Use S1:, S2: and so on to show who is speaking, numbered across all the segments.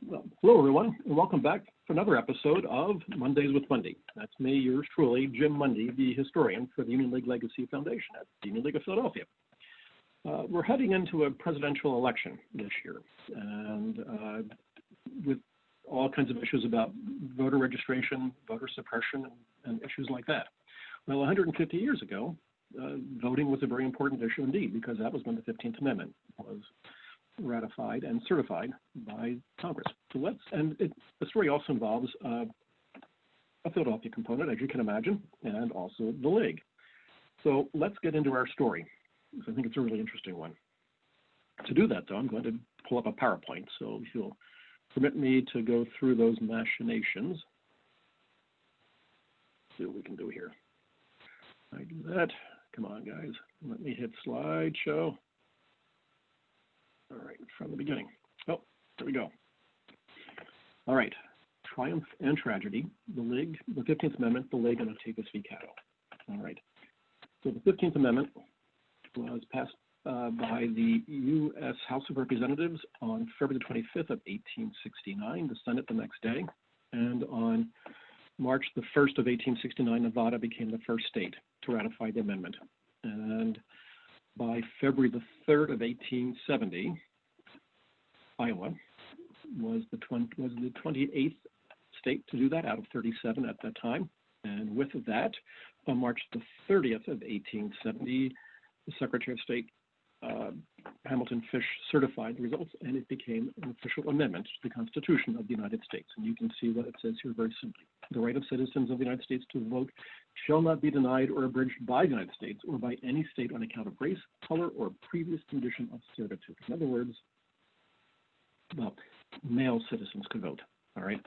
S1: Well, hello, everyone, and welcome back for another episode of Mondays with Mundy. That's me, yours truly, Jim Mundy, the historian for the Union League Legacy Foundation at the Union League of Philadelphia. We're heading into a presidential election this year, and with all kinds of issues about voter registration, voter suppression, and issues like that. Well, 150 years ago, voting was a very important issue indeed, because that was when the 15th Amendment was ratified and certified by Congress. So the story also involves a Philadelphia component, as you can imagine, and also the League. So let's get into our story, because I think it's a really interesting one. To do that, though, I'm going to pull up a PowerPoint, so if you'll permit me to go through those machinations. See what we can do here. I do that. Come on, guys. Let me hit slideshow. All right, from the beginning. Oh, there we go. All right, Triumph and Tragedy, the League, the 15th Amendment, the League, and Octavius V. Catto. All right, so the 15th Amendment was passed by the U.S. House of Representatives on February 25th of 1869, the Senate the next day, and on March the 1st of 1869, Nevada became the first state to ratify the amendment. And by February the 3rd of 1870, Iowa was the 28th state to do that out of 37 at that time. And with that, on March the 30th of 1870, the Secretary of State, Hamilton Fish, certified the results, and it became an official amendment to the Constitution of the United States. And you can see what it says here very simply. The right of citizens of the United States to vote shall not be denied or abridged by the United States or by any state on account of race, color, or previous condition of servitude. In other words, well, male citizens could vote, all right?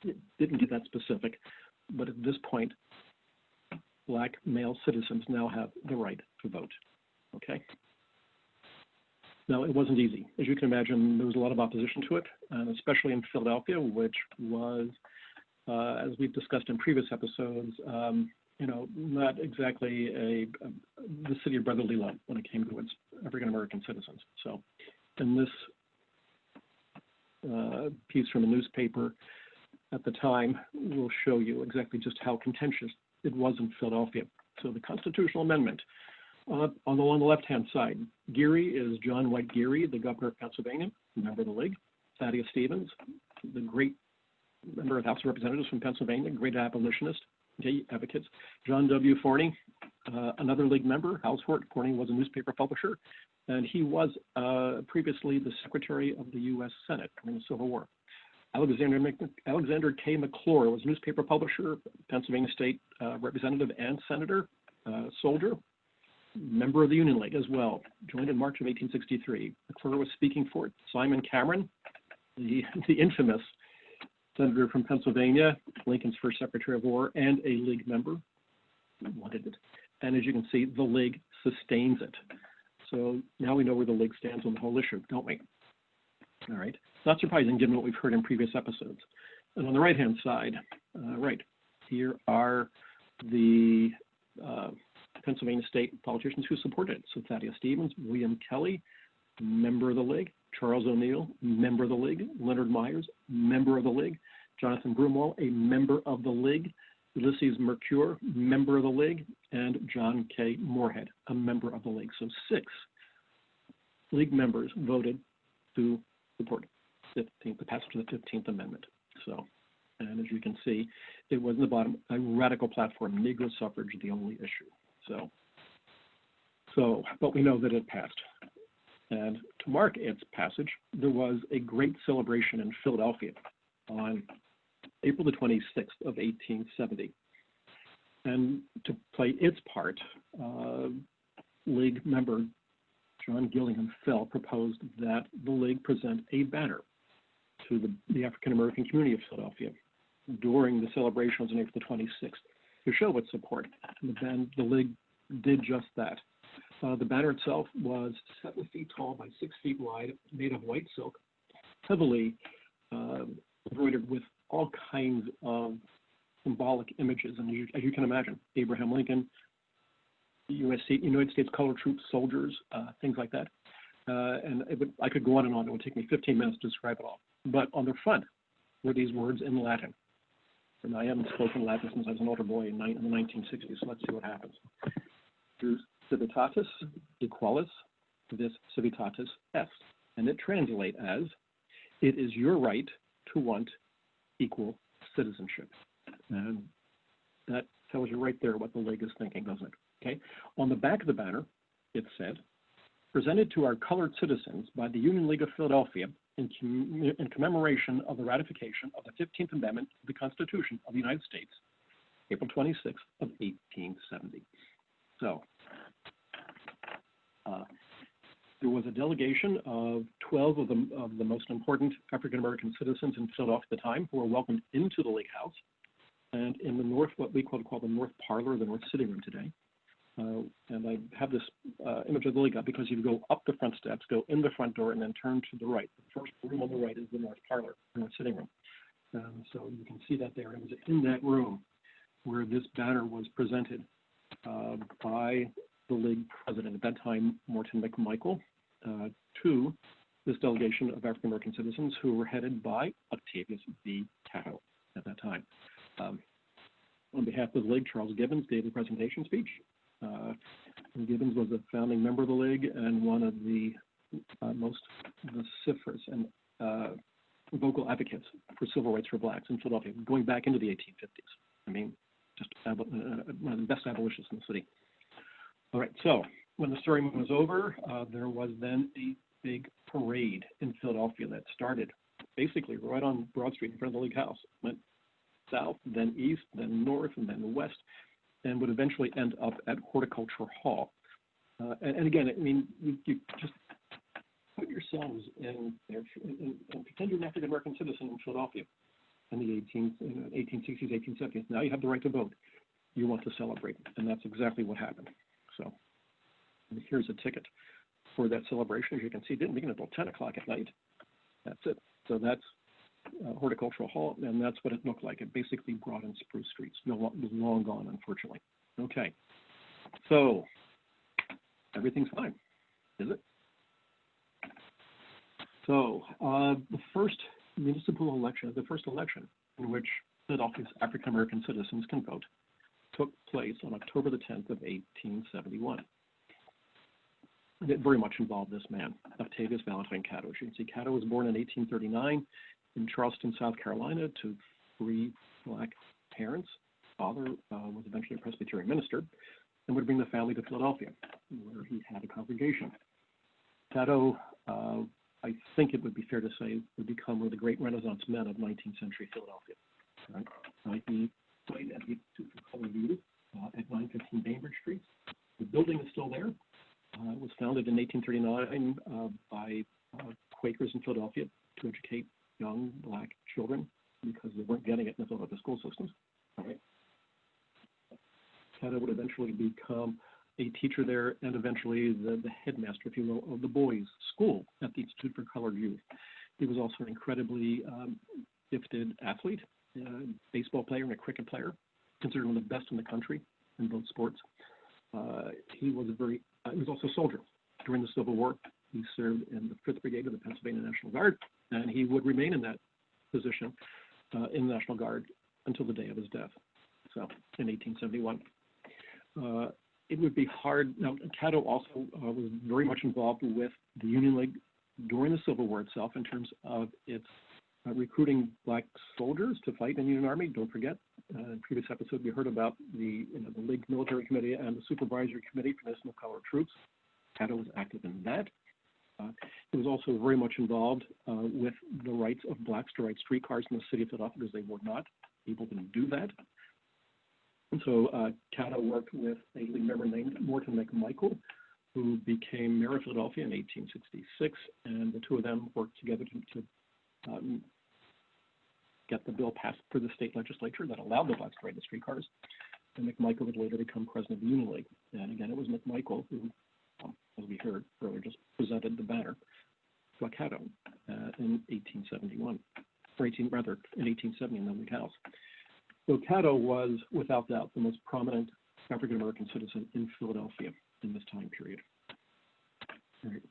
S1: It didn't get that specific, but at this point, Black male citizens now have the right to vote, okay? Now, it wasn't easy. As you can imagine, there was a lot of opposition to it, and especially in Philadelphia, which was, as we've discussed in previous episodes, not exactly the city of brotherly love when it came to its African-American citizens. So in this piece from a newspaper at the time, we'll show you exactly just how contentious it was in Philadelphia. So the constitutional amendment, on the left-hand side, Geary is John White Geary, the governor of Pennsylvania, member of the League. Thaddeus Stevens, the great member of the House of Representatives from Pennsylvania, great abolitionist, gay advocates. John W. Forney, another League member. Forney was a newspaper publisher, and he was previously the Secretary of the U.S. Senate during the Civil War. Alexander K. McClure was a newspaper publisher, Pennsylvania State Representative and Senator, soldier, member of the Union League as well, joined in March of 1863. McClure was speaking for Simon Cameron, the infamous senator from Pennsylvania, Lincoln's first Secretary of War, and a League member, wanted it. And as you can see, the League sustains it. So now we know where the League stands on the whole issue, don't we? All right. Not surprising given what we've heard in previous episodes. And on the right-hand side, here are the Pennsylvania state politicians who supported it. So Thaddeus Stevens, William Kelly, member of the League, Charles O'Neill, member of the League, Leonard Myers, member of the League, Jonathan Broomwall, a member of the League, Ulysses Mercure, member of the League, and John K. Moorhead, a member of the League. So 6 League members voted to support the passage of the 15th Amendment. So, and as you can see, it was in the bottom, a radical platform, Negro suffrage, the only issue. But we know that it passed. And to mark its passage, there was a great celebration in Philadelphia on April the 26th of 1870. And to play its part, League member John Gillingham Fell proposed that the League present a banner to the African-American community of Philadelphia during the celebrations on April the 26th to show its support. And the League did just that. The banner itself was 7 feet tall by 6 feet wide, made of white silk, heavily embroidered with all kinds of symbolic images. And as you can imagine, Abraham Lincoln, United States Color Troops, soldiers, things like that. and I could go on and on. It would take me 15 minutes to describe it all. But on the front were these words in Latin. And I haven't spoken Latin since I was an older boy in the 1960s, so let's see what happens. There's civitatis equalis vis civitatis est, and it translates as, it is your right to want equal citizenship. And that tells you right there what the League is thinking, doesn't it? Okay. On the back of the banner, it said, presented to our colored citizens by the Union League of Philadelphia in commemoration of the ratification of the 15th Amendment to the Constitution of the United States, April 26th of 1870. So there was a delegation of 12 of the most important African-American citizens in Philadelphia at the time who were welcomed into the League House. And in the north, what we call the North Parlor, the North Sitting Room today. And I have this image of the League up because you go up the front steps, go in the front door, and then turn to the right. The first room on the right is the North Parlor, the North Sitting Room. So you can see that there. It was in that room where this banner was presented by the League president at that time, Morton McMichael, to this delegation of African-American citizens who were headed by Octavius V. Catto at that time. On behalf of the League, Charles Gibbons gave a presentation speech. Gibbons was a founding member of the League and one of the most vociferous and vocal advocates for civil rights for blacks in Philadelphia, going back into the 1850s. I mean, just one of the best abolitionists in the city. All right, so when the ceremony was over, there was then a big parade in Philadelphia that started basically right on Broad Street in front of the League House. Went south, then east, then north, and then west, and would eventually end up at Horticulture Hall. And again, I mean, you just put yourselves in there and pretend you're an African-American citizen in Philadelphia in the 1860s, 1870s. Now you have the right to vote. You want to celebrate, and that's exactly what happened. So here's a ticket for that celebration. As you can see, it didn't begin until 10 o'clock at night. That's it. So that's Horticultural Hall, and that's what it looked like. It basically brought in Spruce Streets. It was long gone, unfortunately. Okay, so everything's fine, is it? So the first municipal election, the first election in which Philadelphia's African-American citizens can vote, took place on October the 10th of 1871. And it very much involved this man, Octavius Valentine Catto. As you can see, Catto was born in 1839 in Charleston, South Carolina, to 3 black parents. Father was eventually a Presbyterian minister and would bring the family to Philadelphia, where he had a congregation. Catto, I think it would be fair to say, would become one of the great Renaissance men of 19th century Philadelphia. Right? He played at the Institute for Colored Youth at 915 Bainbridge Street. The building is still there. It was founded in 1839 by Quakers in Philadelphia to educate young black children because they weren't getting it in the Philadelphia school systems. All right. Catto would eventually become a teacher there and eventually the headmaster, if you will, of the boys' school at the Institute for Colored Youth. He was also an incredibly gifted athlete, baseball player and a cricket player, considered one of the best in the country in both sports. He was also a soldier during the Civil War. He served in the 5th Brigade of the Pennsylvania National Guard, and he would remain in that position in the National Guard until the day of his death, so in 1871. It would be hard. Now, Catto also was very much involved with the Union League during the Civil War itself in terms of its recruiting black soldiers to fight in the Union Army. Don't forget, in the previous episode, we heard about the League Military Committee and the Supervisory Committee for National Colored Troops. Catto was active in that. He was also very much involved with the rights of blacks to ride streetcars in the city of Philadelphia because they were not able to do that. And so Catto worked with a League member named Morton McMichael, who became mayor of Philadelphia in 1866, and the two of them worked together to get the bill passed through the state legislature that allowed the blacks to ride the streetcars. And McMichael would later become president of the Union League. And again, it was McMichael who, as we heard earlier, just presented the banner to Catto in 1871, or in 1870 in the League House. So Catto was, without doubt, the most prominent African-American citizen in Philadelphia in this time period. Right.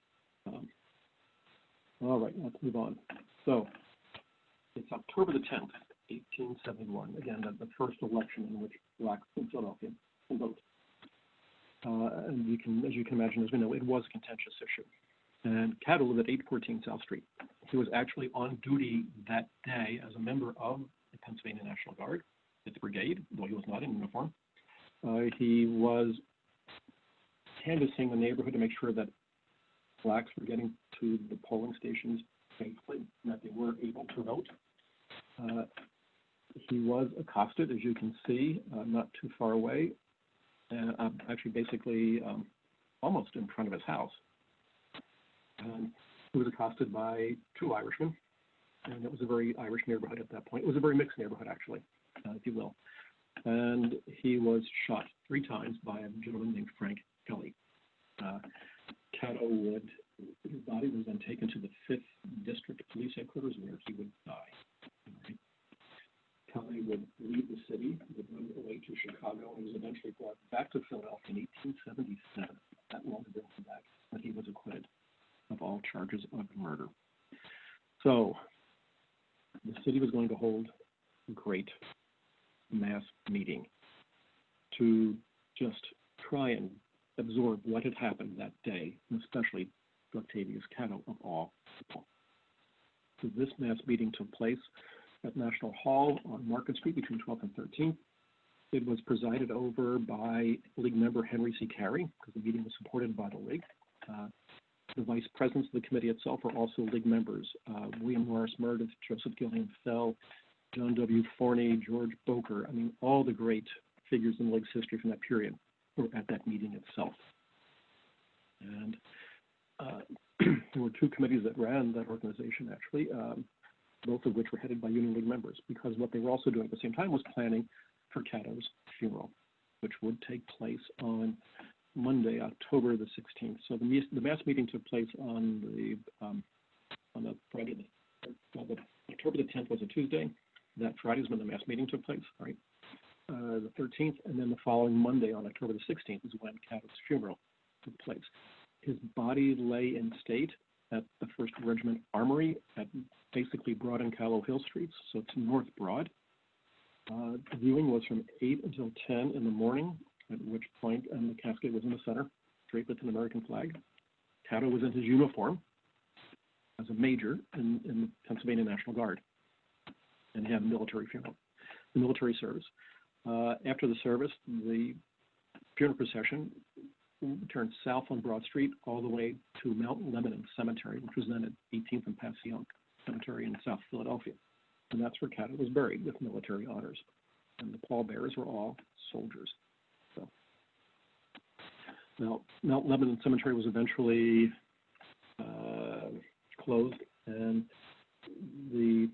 S1: All right, let's move on. So it's October the 10th, 1871. Again, the first election in which blacks in Philadelphia can vote. And as you can imagine, as we know, it was a contentious issue. And Catto lived at 814 South Street. He was actually on duty that day as a member of the Pennsylvania National Guard, at the brigade, though he was not in uniform. He was canvassing the neighborhood to make sure that blacks were getting to the polling stations safely and that they were able to vote. He was accosted, as you can see, not too far away, actually basically almost in front of his house. He was accosted by two Irishmen, and it was a very Irish neighborhood at that point. It was a very mixed neighborhood, actually, if you will. And he was shot 3 times by a gentleman named Frank Kelly. Catto his body was then taken to the 5th District Police Headquarters where he would die. Right. Kelly would leave the city, would run away to Chicago, and was eventually brought back to Philadelphia in 1877. That long ago back, but he was acquitted of all charges of murder. So the city was going to hold a great mass meeting to just try and absorb what had happened that day, and especially Octavius Catto of all people. So this mass meeting took place at National Hall on Market Street between 12th and 13th. It was presided over by League member Henry C. Carey, because the meeting was supported by the League. The vice presidents of the committee itself were also League members. William Morris Meredith, Joseph Gilliam Fell, John W. Forney, George Boker. I mean, all the great figures in the League's history from that period were at that meeting itself. And there were 2 committees that ran that organization, actually, both of which were headed by Union League members, because what they were also doing at the same time was planning for Catto's funeral, which would take place on Monday, October the 16th. So the mass meeting took place on the Friday. October the 10th was a Tuesday. That Friday is when the mass meeting took place, right? The 13th, and then the following Monday on October the 16th is when Catto's funeral took place. His body lay in state at the 1st Regiment Armory at basically Broad and Callow Hill Streets, so it's North Broad. The viewing was from 8 until 10 in the morning, at which point, and the casket was in the center, draped with an American flag. Catto was in his uniform as a major in the Pennsylvania National Guard, and he had a military funeral, the military service. After the service, the funeral procession turned south on Broad Street all the way to Mount Lebanon Cemetery, which was then at 18th and Passyunk Cemetery in South Philadelphia. And that's where Catto was buried with military honors. And the pallbearers were all soldiers. So, now, Mount Lebanon Cemetery was eventually closed, and the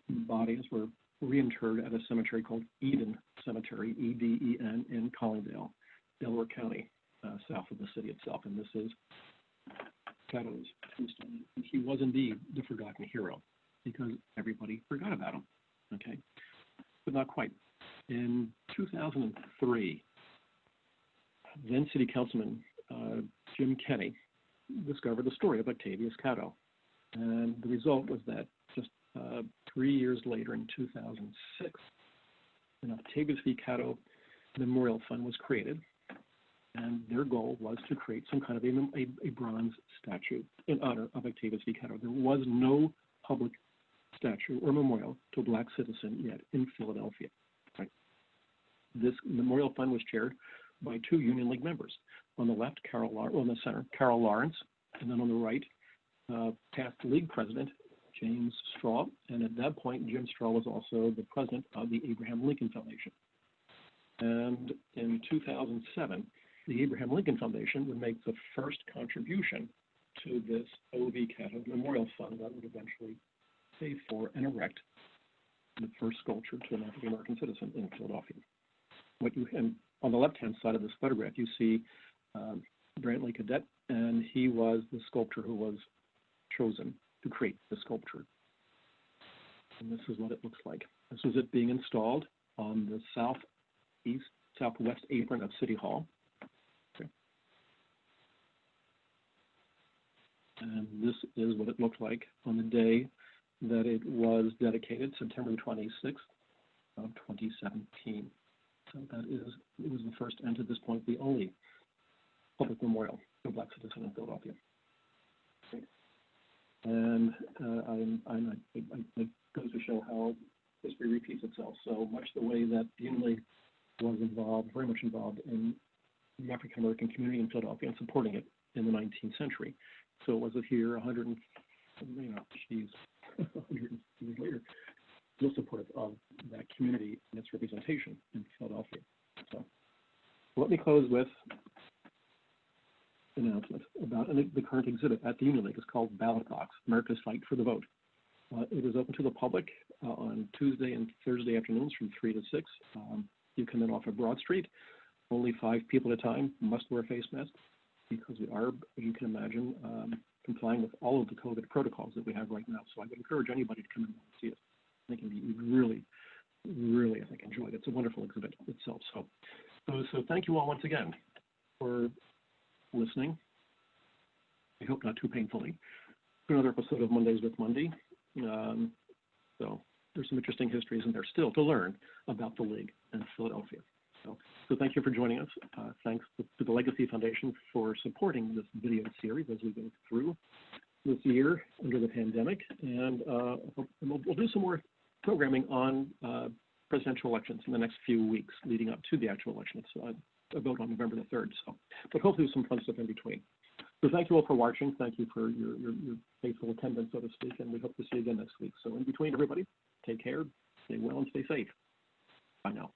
S1: bodies were reinterred at a cemetery called Eden Cemetery, E-D-E-N, in Collingdale, Delaware County, south of the city itself. And this is Catto's tombstone. He was indeed the forgotten hero because everybody forgot about him, okay? But not quite. In 2003, then City Councilman Jim Kenney discovered the story of Octavius Catto. And the result was that just 3 years later, in 2006, an Octavius V. Catto Memorial Fund was created, and their goal was to create some kind of a bronze statue in honor of Octavius V. Catto. There was no public statue or memorial to a black citizen yet in Philadelphia. Right? This memorial fund was chaired by 2 Union League members. On the left, on the center, Carol Lawrence, and then on the right, past League president James Straw, and at that point, Jim Straw was also the president of the Abraham Lincoln Foundation. And in 2007, the Abraham Lincoln Foundation would make the first contribution to this O.V. Catto Memorial Fund that would eventually pay for and erect the first sculpture to an African American citizen in Philadelphia. And on the left-hand side of this photograph, you see Brantley Cadet, and he was the sculptor who was chosen to create the sculpture. And this is what it looks like. This was it being installed on the southwest apron of City Hall. Okay. And this is what it looked like on the day that it was dedicated, September 26th of 2017. So it was the first and to this point the only public memorial to a Black citizen in Philadelphia. And it goes to show how history repeats itself. So much the way that the Union League was involved, very much involved in the African American community in Philadelphia and supporting it in the 19th century. So was it here 100 years later, still supportive of that community and its representation in Philadelphia. So let me close with an announcement about the current exhibit at the Union League. It's called Ballot Box, America's Fight for the Vote. It is open to the public on Tuesday and Thursday afternoons from 3 to 6. You come in off of Broad Street. Only 5 people at a time must wear face masks because we are, as you can imagine, complying with all of the COVID protocols that we have right now. So I would encourage anybody to come in and see it. I think you'd really, really, enjoy it. It's a wonderful exhibit itself. So thank you all once again for listening. I hope not too painfully. For another episode of Mondays with Mundy. So there's some interesting histories in there still to learn about the League and Philadelphia. So thank you for joining us. Thanks to the Legacy Foundation for supporting this video series as we go through this year under the pandemic. And we'll do some more programming on presidential elections in the next few weeks leading up to the actual election. It's a vote on November the 3rd. But hopefully some fun stuff in between. So thank you all for watching. Thank you for your faithful attendance, so to speak, and we hope to see you again next week. So in between, everybody, take care, stay well, and stay safe. Bye now.